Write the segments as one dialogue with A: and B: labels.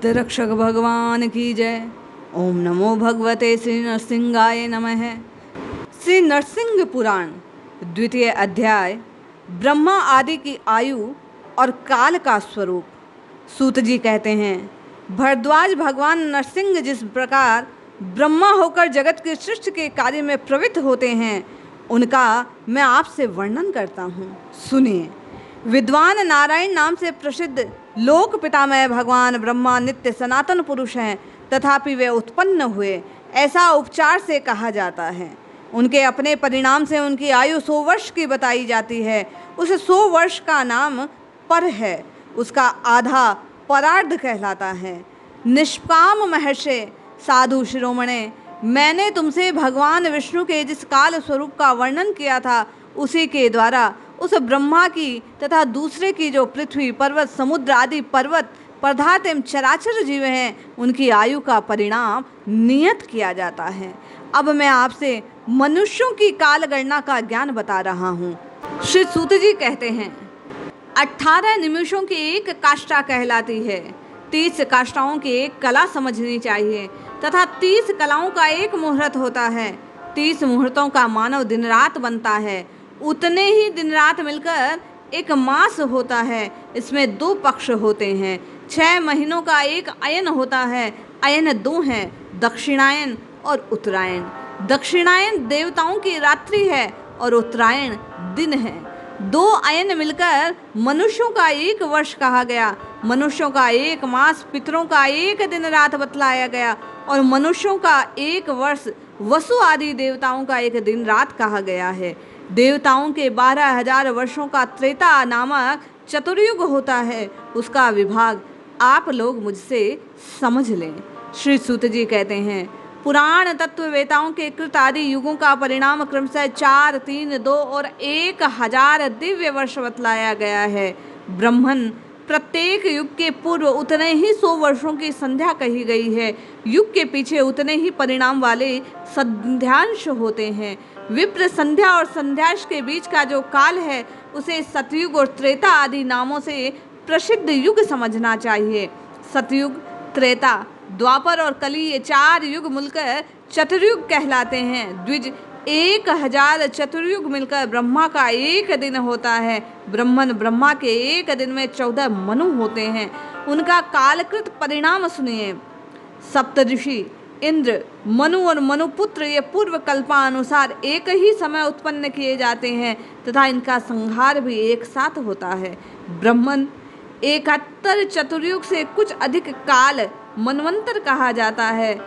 A: भक्त रक्षक भगवान की जय। ओम नमो भगवते श्री नरसिंहाय नमः। श्री नरसिंह पुराण द्वितीय अध्याय, ब्रह्मा आदि की आयु और काल का स्वरूप। सूत जी कहते हैं, भरद्वाज भगवान नरसिंह जिस प्रकार ब्रह्मा होकर जगत की सृष्टि के कार्य में प्रवृत्त होते हैं, उनका मैं आपसे वर्णन करता हूँ, सुनिए। विद्वान नारायण नाम से प्रसिद्ध लोक पितामह भगवान ब्रह्मा नित्य सनातन पुरुष हैं, तथापि वे उत्पन्न हुए, ऐसा उपचार से कहा जाता है। उनके अपने परिणाम से उनकी आयु 100 वर्ष की बताई जाती है। उस 100 वर्ष का नाम पर है, उसका आधा परार्ध कहलाता है। निष्काम महर्षि साधु शिरोमणे, मैंने तुमसे भगवान विष्णु के जिस काल स्वरूप का वर्णन किया था, उसी के द्वारा उस ब्रह्मा की तथा दूसरे की जो पृथ्वी पर्वत समुद्र आदि पर्वत पदार्थ एवं चराचर जीव हैं, उनकी आयु का परिणाम नियत किया जाता है। अब मैं आपसे मनुष्यों की काल गणना का ज्ञान बता रहा हूँ। श्री सूत जी कहते हैं, 18 निमिषों की एक काष्ठा कहलाती है। 30 काष्ठाओं की एक कला समझनी चाहिए तथा 30 कलाओं का एक मुहूर्त होता है। 30 मुहूर्तों का मानव दिन रात बनता है। उतने ही दिन रात मिलकर एक मास होता है। इसमें 2 पक्ष होते हैं। 6 महीनों का एक अयन होता है। अयन 2 हैं, दक्षिणायन और उत्तरायण। दक्षिणायन देवताओं की रात्रि है और उत्तरायण दिन है। 2 अयन मिलकर मनुष्यों का 1 वर्ष कहा गया। मनुष्यों का 1 मास, पितरों का 1 दिन रात बतलाया गया और मनुष्यों का 1 वर्ष वसु आदि देवताओं का 1 दिन रात कहा गया है। देवताओं के 12,000 वर्षों का त्रेता नामक चतुर्युग होता है। उसका विभाग आप लोग मुझसे समझ लें। श्री सूत जी कहते हैं, पुराण तत्ववेताओं के कृत आदि युगों का परिणाम क्रमशः 4, 3, 2 और 1,000 दिव्य वर्ष बतलाया गया है। ब्रह्मन प्रत्येक युग के पूर्व उतने ही 100 वर्षों की संध्या कही गई है। युग के पीछे उतने ही परिणाम वाले संध्यांश होते हैं। विप्र संध्या और संध्याश के बीच का जो काल है, उसे सतयुग और त्रेता आदि नामों से प्रसिद्ध युग समझना चाहिए। सतयुग, त्रेता, द्वापर और कली, ये 4 युग मिलकर चतुर्युग कहलाते हैं। द्विज 1,000 चतुर्युग मिलकर ब्रह्मा का 1 दिन होता है। ब्रह्मन ब्रह्मा के 1 दिन में 14 मनु होते हैं। उनका कालकृत परिणाम सुनिए। सप्तऋषि इंद्र, मनु और मनुपुत्र ये पूर्व कल्पानुसार एक ही समय उत्पन्न किए जाते हैं तथा इनका संहार भी एक साथ होता है। ब्रह्मन 71 चतुर्युग से कुछ अधिक काल मनवंतर कहा जाता है।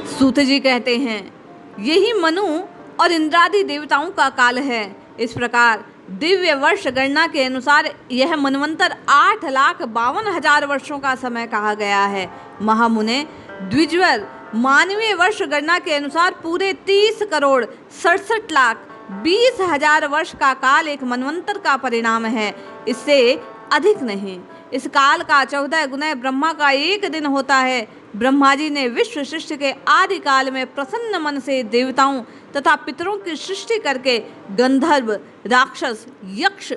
A: सूत जी कहते हैं, यही मनु और इंद्रादि देवताओं का काल है। इस प्रकार दिव्य वर्ष गणना के अनुसार यह मनवंतर 8,52,000 वर्षों का समय कहा गया है। महामुने, द्विजवर मानवीय वर्ष गणना के अनुसार पूरे 30,67,20,000 वर्ष का काल एक मनवंतर का परिणाम है, इससे अधिक नहीं। इस काल का 14 गुना ब्रह्मा का 1 दिन होता है। ब्रह्मा जी ने विश्व सृष्टि के आदि काल में प्रसन्न मन से देवताओं तथा पितरों की सृष्टि करके गंधर्व, राक्षस, यक्ष,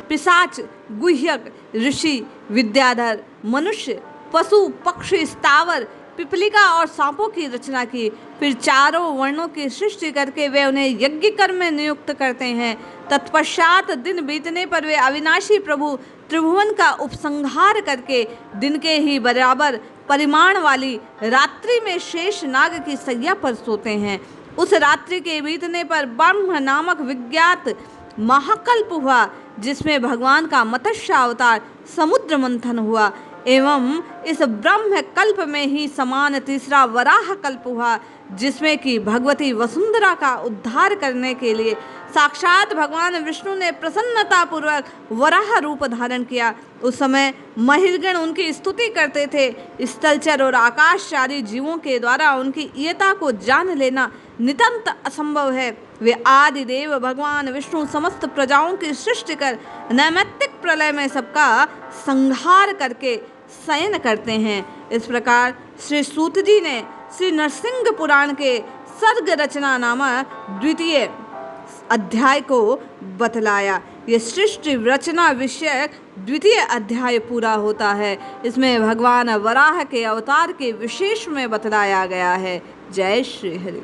A: पिशाच, गुह्यक, ऋषि, विद्याधर, मनुष्य, पशु, पक्षी, स्थावर, पिपलिका और सांपों की रचना की। फिर 4 वर्णों की सृष्टि करके वे उन्हें यज्ञ कर्म में नियुक्त करते हैं। तत्पश्चात दिन बीतने पर वे अविनाशी प्रभु त्रिभुवन का उपसंहार करके दिन के ही बराबर परिमाण वाली रात्रि में शेष नाग की सैया पर सोते हैं। उस रात्रि के बीतने पर ब्रह्म नामक विज्ञात महाकल्प हुआ, जिसमें भगवान का मत्स्य अवतार समुद्र मंथन हुआ एवं इस ब्रह्म कल्प में ही समान तीसरा वराह कल्प हुआ, जिसमें कि भगवती वसुंधरा का उद्धार करने के लिए साक्षात भगवान विष्णु ने प्रसन्नता पूर्वक वराह रूप धारण किया। उस समय महिर्गण उनकी स्तुति करते थे। स्थलचर और आकाशचारी जीवों के द्वारा उनकी इयता को जान लेना नितांत असंभव है। वे आदि देव भगवान विष्णु समस्त प्रजाओं की सृष्टि कर नैमित्तिक प्रलय में सबका संहार करके शयन करते हैं। इस प्रकार श्री सूत जी ने श्री नरसिंह पुराण के सर्ग रचना नामक द्वितीय अध्याय को बतलाया। ये सृष्टि रचना विषयक द्वितीय अध्याय पूरा होता है। इसमें भगवान वराह के अवतार के विशेष में बतलाया गया है। जय श्री हरि।